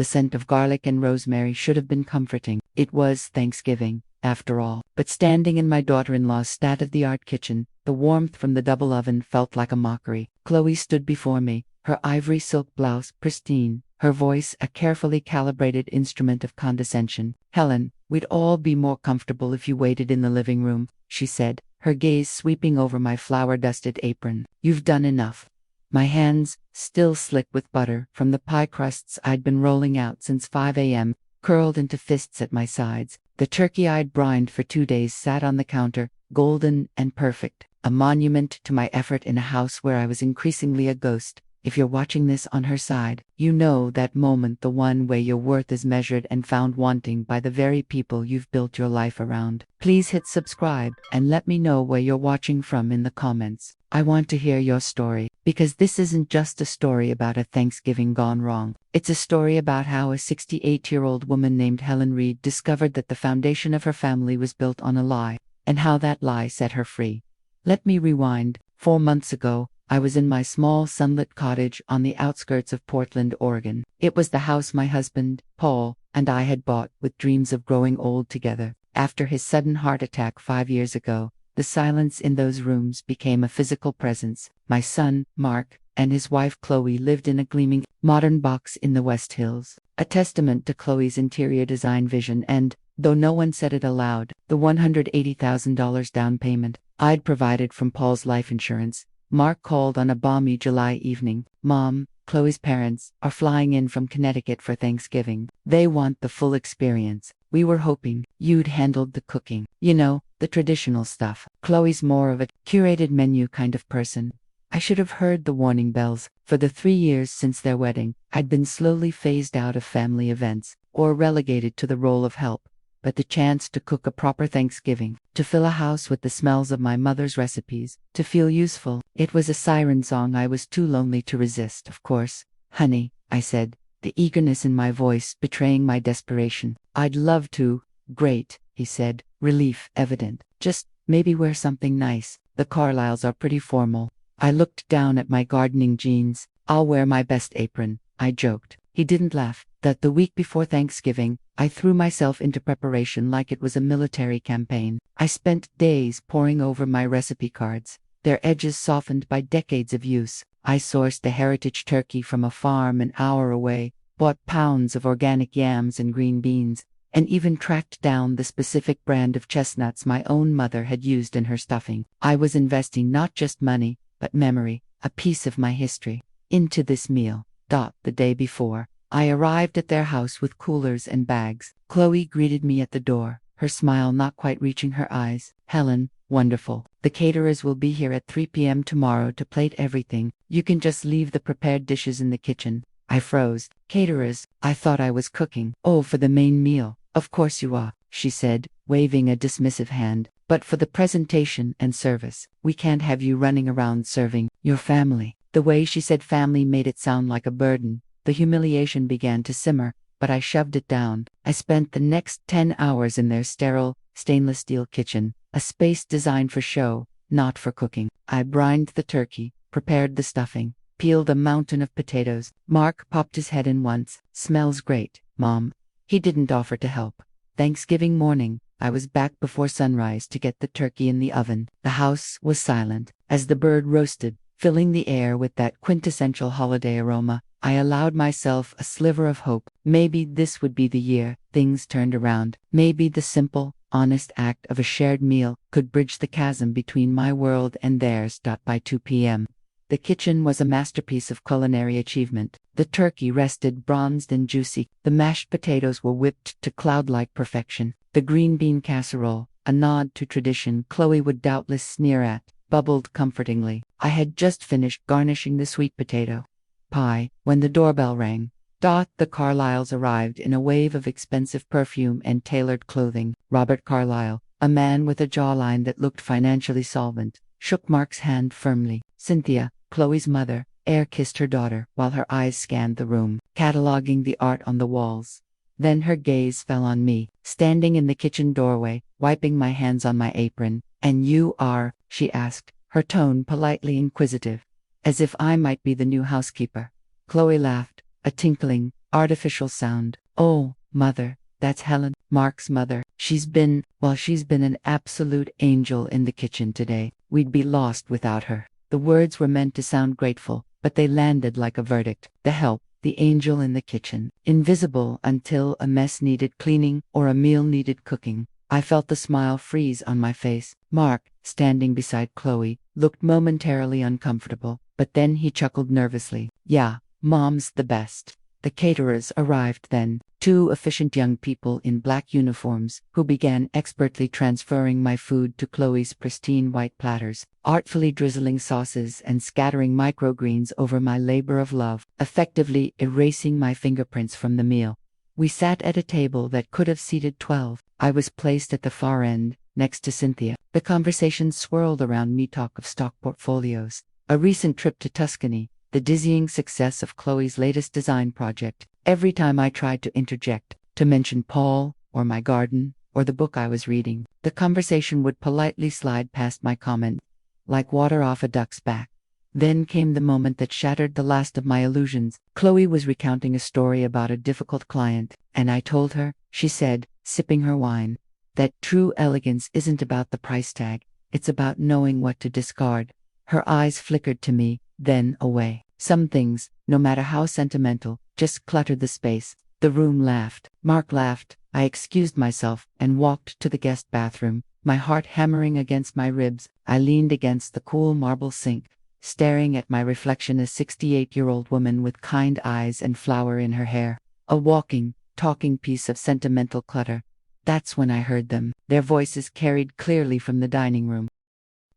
The scent of garlic and rosemary should have been comforting. It was Thanksgiving, after all. But standing in my daughter-in-law's state-of-the-art kitchen, the warmth from the double oven felt like a mockery. Chloe stood before me, her ivory silk blouse pristine, her voice a carefully calibrated instrument of condescension. "Helen, we'd all be more comfortable if you waited in the living room," she said, her gaze sweeping over my flour-dusted apron. "You've done enough." My hands, still slick with butter from the pie crusts I'd been rolling out since 5 a.m., curled into fists at my sides. The turkey I'd brined for 2 days sat on the counter, golden and perfect, a monument to my effort in a house where I was increasingly a ghost. If you're watching this on her side, you know that moment, the one where your worth is measured and found wanting by the very people you've built your life around. Please hit subscribe and let me know where you're watching from in the comments. I want to hear your story, because this isn't just a story about a Thanksgiving gone wrong. It's a story about how a 68-year-old woman named Helen Reed discovered that the foundation of her family was built on a lie, and how that lie set her free. Let me rewind. 4 months ago, I was in my small sunlit cottage on the outskirts of Portland, Oregon. It was the house my husband, Paul, and I had bought with dreams of growing old together. After his sudden heart attack 5 years ago, the silence in those rooms became a physical presence. My son, Mark, and his wife Chloe lived in a gleaming, modern box in the West Hills, a testament to Chloe's interior design vision and, though no one said it aloud, the $180,000 down payment I'd provided from Paul's life insurance. Mark called on a balmy July evening. "Mom, Chloe's parents are flying in from Connecticut for Thanksgiving. They want the full experience. We were hoping you'd handled the cooking. You know, the traditional stuff. Chloe's more of a curated menu kind of person." I should have heard the warning bells. For the 3 years since their wedding, I'd been slowly phased out of family events, or relegated to the role of help. But the chance to cook a proper Thanksgiving, to fill a house with the smells of my mother's recipes, to feel useful, it was a siren song I was too lonely to resist. "Of course, honey," I said, the eagerness in my voice betraying my desperation. "I'd love to." "Great," he said, relief evident. "Just maybe wear something nice. The Carlyles are pretty formal." I looked down at my gardening jeans. "I'll wear my best apron," I joked. He didn't laugh. That the week before Thanksgiving, I threw myself into preparation like it was a military campaign. I spent days poring over my recipe cards, their edges softened by decades of use. I sourced the heritage turkey from a farm an hour away, bought pounds of organic yams and green beans, and even tracked down the specific brand of chestnuts my own mother had used in her stuffing. I was investing not just money, but memory, a piece of my history, into this meal. The day before, I arrived at their house with coolers and bags. Chloe greeted me at the door, her smile not quite reaching her eyes. "Helen, wonderful. The caterers will be here at 3 p.m. tomorrow to plate everything. You can just leave the prepared dishes in the kitchen." I froze. "Caterers? I thought I was cooking." "Oh, for the main meal, of course you are," she said, waving a dismissive hand. "But for the presentation and service, we can't have you running around serving your family." The way she said family made it sound like a burden. The humiliation began to simmer, but I shoved it down. I spent the next 10 hours in their sterile, stainless steel kitchen, a space designed for show, not for cooking. I brined the turkey, prepared the stuffing, peeled a mountain of potatoes. Mark popped his head in once. "Smells great, Mom." He didn't offer to help. Thanksgiving morning, I was back before sunrise to get the turkey in the oven. The house was silent. As the bird roasted, filling the air with that quintessential holiday aroma, I allowed myself a sliver of hope. Maybe this would be the year things turned around. Maybe the simple, honest act of a shared meal could bridge the chasm between my world and theirs. By 2 p.m., the kitchen was a masterpiece of culinary achievement. The turkey rested bronzed and juicy. The mashed potatoes were whipped to cloud-like perfection. The green bean casserole, a nod to tradition Chloe would doubtless sneer at, bubbled comfortingly. I had just finished garnishing the sweet potato pie when the doorbell rang. The Carlyles arrived in a wave of expensive perfume and tailored clothing. Robert Carlyle, a man with a jawline that looked financially solvent, shook Mark's hand firmly. Cynthia, Chloe's mother, air-kissed her daughter while her eyes scanned the room, cataloging the art on the walls. Then her gaze fell on me, standing in the kitchen doorway, wiping my hands on my apron. "And you are?" she asked, her tone politely inquisitive, as if I might be the new housekeeper. Chloe laughed, a tinkling, artificial sound. "Oh, Mother, that's Helen, Mark's mother. She's been an absolute angel in the kitchen today. We'd be lost without her." The words were meant to sound grateful, but they landed like a verdict. The help, the angel in the kitchen, invisible until a mess needed cleaning or a meal needed cooking. I felt the smile freeze on my face. Mark, standing beside Chloe, looked momentarily uncomfortable, but then he chuckled nervously. "Yeah, Mom's the best." The caterers arrived then, two efficient young people in black uniforms, who began expertly transferring my food to Chloe's pristine white platters, artfully drizzling sauces and scattering microgreens over my labor of love, effectively erasing my fingerprints from the meal. We sat at a table that could have seated 12. I was placed at the far end, next to Cynthia. The conversation swirled around me, talk of stock portfolios, a recent trip to Tuscany, the dizzying success of Chloe's latest design project. Every time I tried to interject, to mention Paul, or my garden, or the book I was reading, the conversation would politely slide past my comment, like water off a duck's back. Then came the moment that shattered the last of my illusions. Chloe was recounting a story about a difficult client, and I told her, she said, sipping her wine, that true elegance isn't about the price tag, it's about knowing what to discard. Her eyes flickered to me, then away. Some things, no matter how sentimental, just cluttered the space. The room laughed. Mark laughed. I excused myself and walked to the guest bathroom, my heart hammering against my ribs. I leaned against the cool marble sink, staring at my reflection, a 68-year-old woman with kind eyes and flower in her hair. A walking, talking piece of sentimental clutter. That's when I heard them, their voices carried clearly from the dining room.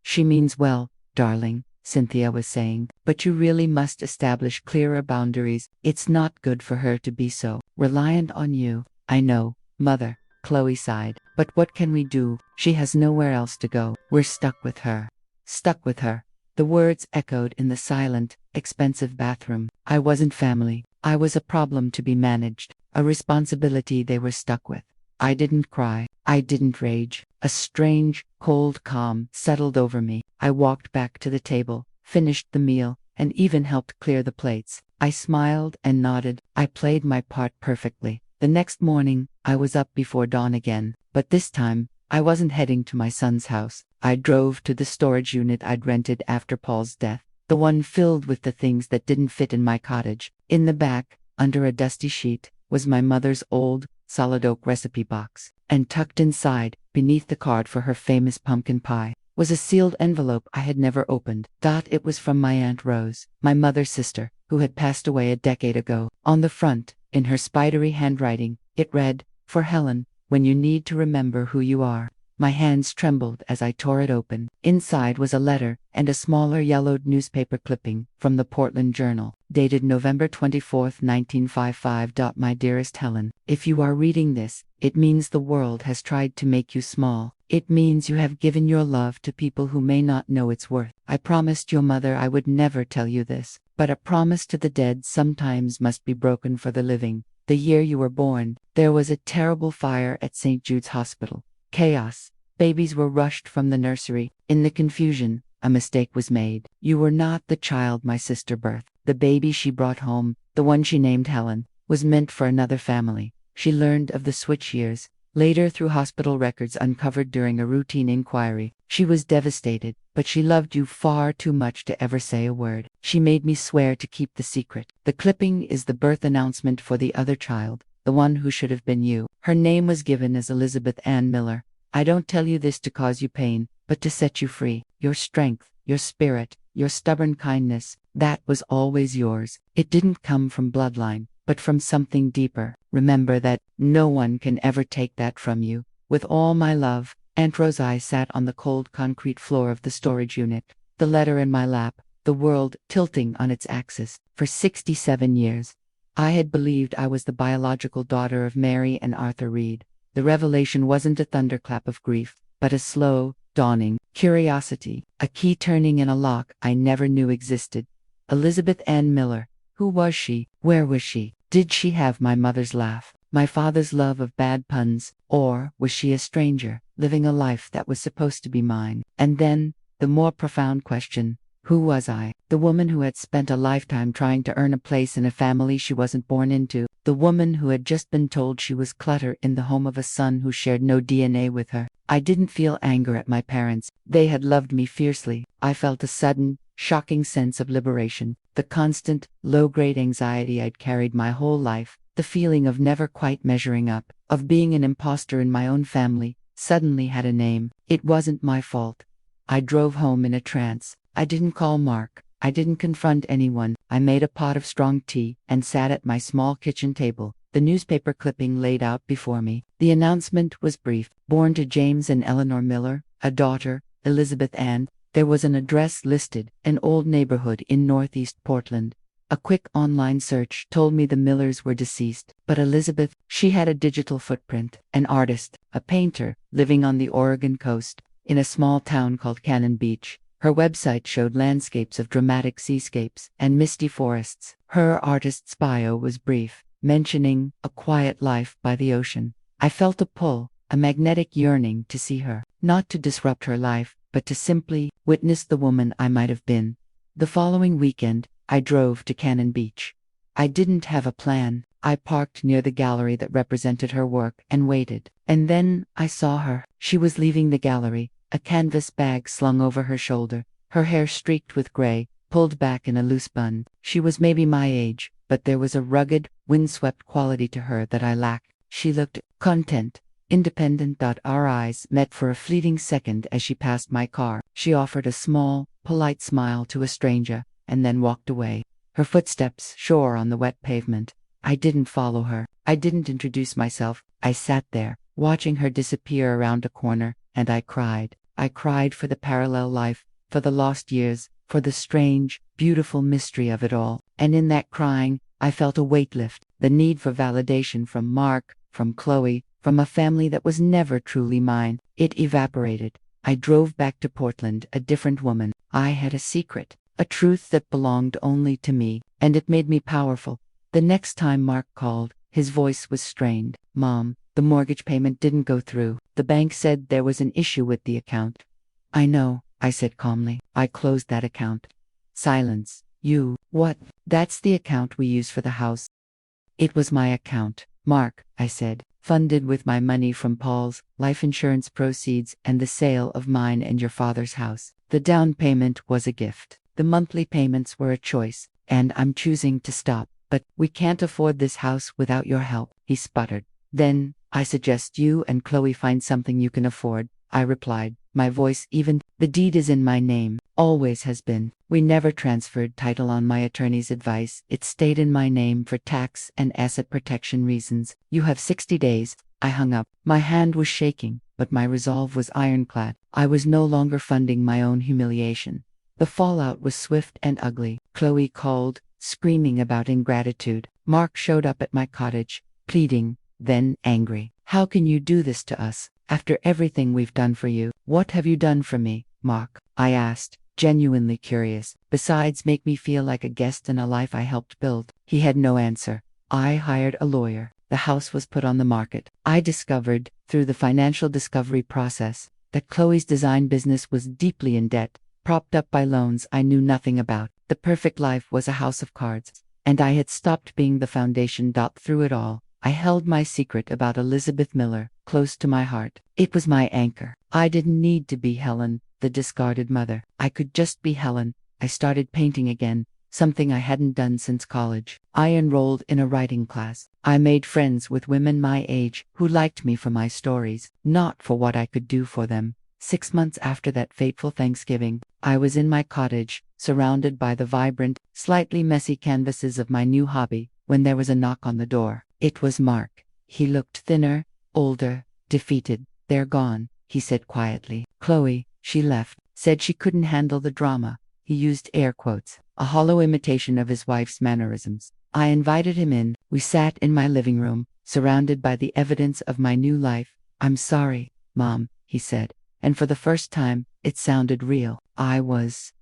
"She means well, darling," Cynthia was saying, "but you really must establish clearer boundaries. It's not good for her to be so reliant on you." "I know, Mother," Chloe sighed, "but what can we do? She has nowhere else to go. We're stuck with her." Stuck with her. The words echoed in the silent, expensive bathroom. I wasn't family. I was a problem to be managed, a responsibility they were stuck with. I didn't cry. I didn't rage. A strange, cold calm settled over me. I walked back to the table, finished the meal, and even helped clear the plates. I smiled and nodded. I played my part perfectly. The next morning, I was up before dawn again, but this time, I wasn't heading to my son's house. I drove to the storage unit I'd rented after Paul's death, the one filled with the things that didn't fit in my cottage. In the back, under a dusty sheet, was my mother's old, solid oak recipe box, and tucked inside, beneath the card for her famous pumpkin pie, was a sealed envelope I had never opened. It was from my Aunt Rose, my mother's sister, who had passed away a decade ago. On the front, in her spidery handwriting, it read, "For Helen, when you need to remember who you are." My hands trembled as I tore it open. Inside was a letter and a smaller yellowed newspaper clipping from the Portland Journal, dated November 24, 1955. "My dearest Helen, if you are reading this, it means the world has tried to make you small. It means you have given your love to people who may not know its worth. I promised your mother I would never tell you this, but a promise to the dead sometimes must be broken for the living. The year you were born, there was a terrible fire at St. Jude's Hospital. Chaos. Babies were rushed from the nursery. In the confusion, a mistake was made. You were not the child my sister birthed. The baby she brought home, the one she named Helen, was meant for another family." She learned of the switch years, later through hospital records uncovered during a routine inquiry. She was devastated, but she loved you far too much to ever say a word. She made me swear to keep the secret. The clipping is the birth announcement for the other child, the one who should have been you. Her name was given as Elizabeth Ann Miller. I don't tell you this to cause you pain, but to set you free. Your strength, your spirit, your stubborn kindness, that was always yours. It didn't come from bloodline, but from something deeper. Remember that no one can ever take that from you. With all my love." Aunt Rose. I sat on the cold concrete floor of the storage unit, the letter in my lap, the world tilting on its axis. For 67 years, I had believed I was the biological daughter of Mary and Arthur Reed. The revelation wasn't a thunderclap of grief, but a slow, dawning curiosity, a key turning in a lock I never knew existed. Elizabeth Ann Miller. Who was she? Where was she? Did she have my mother's laugh, my father's love of bad puns, or was she a stranger, living a life that was supposed to be mine? And then, the more profound question, Who was I? The woman who had spent a lifetime trying to earn a place in a family she wasn't born into. The woman who had just been told she was clutter in the home of a son who shared no DNA with her. I didn't feel anger at my parents. They had loved me fiercely. I felt a sudden, shocking sense of liberation. The constant, low-grade anxiety I'd carried my whole life, the feeling of never quite measuring up, of being an imposter in my own family, suddenly had a name. It wasn't my fault. I drove home in a trance. I didn't call Mark. I didn't confront anyone. I made a pot of strong tea and sat at my small kitchen table, the newspaper clipping laid out before me. The announcement was brief. Born to James and Eleanor Miller, a daughter, Elizabeth Ann. There was an address listed, an old neighborhood in northeast Portland. A quick online search told me the Millers were deceased, but Elizabeth, she had a digital footprint, an artist, a painter, living on the Oregon coast, in a small town called Cannon Beach. Her website showed landscapes of dramatic seascapes and misty forests. Her artist's bio was brief, mentioning a quiet life by the ocean. I felt a pull, a magnetic yearning to see her, not to disrupt her life, but to simply witness the woman I might have been. The following weekend, I drove to Cannon Beach. I didn't have a plan. I parked near the gallery that represented her work and waited. And then I saw her. She was leaving the gallery, a canvas bag slung over her shoulder, her hair streaked with gray, pulled back in a loose bun. She was maybe my age, but there was a rugged, windswept quality to her that I lacked. She looked content, independent. Our eyes met for a fleeting second as she passed my car. She offered a small, polite smile to a stranger, and then walked away. Her footsteps shore on the wet pavement. I didn't follow her. I didn't introduce myself. I sat there, watching her disappear around a corner, and I cried. I cried for the parallel life, for the lost years, for the strange, beautiful mystery of it all. And in that crying, I felt a weight lift, the need for validation from Mark, from Chloe, from a family that was never truly mine. It evaporated. I drove back to Portland, a different woman. I had a secret, a truth that belonged only to me, and it made me powerful. The next time Mark called, his voice was strained. "Mom, the mortgage payment didn't go through. The bank said there was an issue with the account." "I know," I said calmly. "I closed that account." Silence. "You, what?" "That's the account we use for the house." "It was my account, Mark," I said, "funded with my money from Paul's life insurance proceeds and the sale of mine and your father's house. The down payment was a gift. The monthly payments were a choice, and I'm choosing to stop. But we can't afford this house without your help," he sputtered. "Then, I suggest you and Chloe find something you can afford," I replied, my voice even. "The deed is in my name, always has been. We never transferred title on my attorney's advice. It stayed in my name for tax and asset protection reasons. You have 60 days. I hung up. My hand was shaking, but my resolve was ironclad. I was no longer funding my own humiliation. The fallout was swift and ugly. Chloe called, screaming about ingratitude. Mark showed up at my cottage, pleading, then angry. "How can you do this to us, after everything we've done for you?" "What have you done for me, Mark?" I asked, genuinely curious, "besides make me feel like a guest in a life I helped build." He had no answer. I hired a lawyer. The house was put on the market. I discovered, through the financial discovery process, that Chloe's design business was deeply in debt, propped up by loans I knew nothing about. The perfect life was a house of cards, and I had stopped being the foundation. Through it all, I held my secret about Elizabeth Miller close to my heart. It was my anchor. I didn't need to be Helen, the discarded mother. I could just be Helen. I started painting again, something I hadn't done since college. I enrolled in a writing class. I made friends with women my age who liked me for my stories, not for what I could do for them. 6 months after that fateful Thanksgiving, I was in my cottage, surrounded by the vibrant, slightly messy canvases of my new hobby, when there was a knock on the door. It was Mark. He looked thinner, older, defeated. "They're gone," he said quietly. "Chloe, she left, said she couldn't handle the drama." He used air quotes, a hollow imitation of his wife's mannerisms. I invited him in. We sat in my living room, surrounded by the evidence of my new life. "I'm sorry, Mom," he said, and for the first time, it sounded real. I was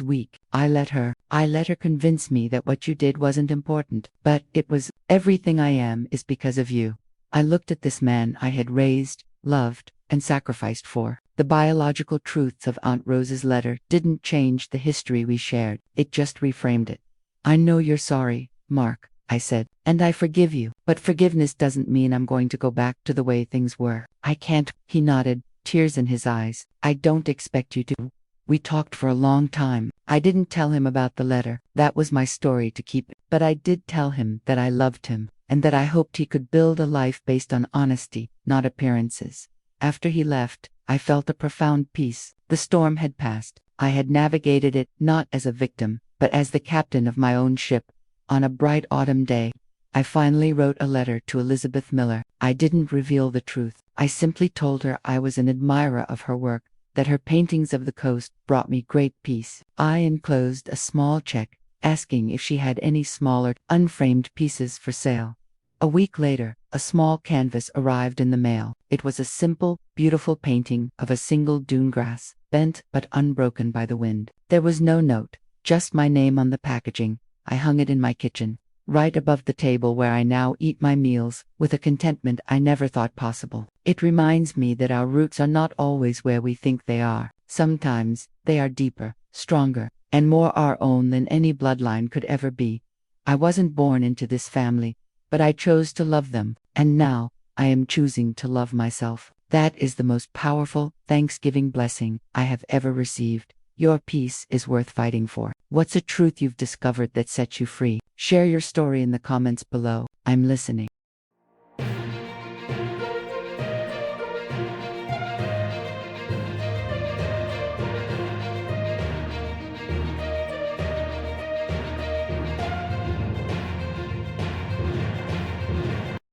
weak. I let her convince me that what you did wasn't important, but it was. Everything I am is because of you." I looked at this man I had raised, loved, and sacrificed for. The biological truths of Aunt Rose's letter didn't change the history we shared, it just reframed it. I know you're sorry, Mark, I said, and I forgive you, but forgiveness doesn't mean I'm going to go back to the way things were. I can't, he nodded, tears in his eyes. I don't expect you to. We talked for a long time. I didn't tell him about the letter. That was my story to keep. But I did tell him that I loved him, and that I hoped he could build a life based on honesty, not appearances. After he left, I felt a profound peace. The storm had passed. I had navigated it not as a victim, but as the captain of my own ship. On a bright autumn day, I finally wrote a letter to Elizabeth Miller. I didn't reveal the truth. I simply told her I was an admirer of her work, that her paintings of the coast brought me great peace. I enclosed a small check, asking if she had any smaller, unframed pieces for sale. A week later, a small canvas arrived in the mail. It was a simple, beautiful painting of a single dune grass, bent but unbroken by the wind. There was no note, just my name on the packaging. I hung it in my kitchen, right above the table where I now eat my meals, with a contentment I never thought possible. It reminds me that our roots are not always where we think they are. Sometimes they are deeper, stronger, and more our own than any bloodline could ever be. I wasn't born into this family, but I chose to love them, and now I am choosing to love myself. That is the most powerful Thanksgiving blessing I have ever received. Your peace is worth fighting for. What's a truth you've discovered that sets you free? Share your story in the comments below. I'm listening.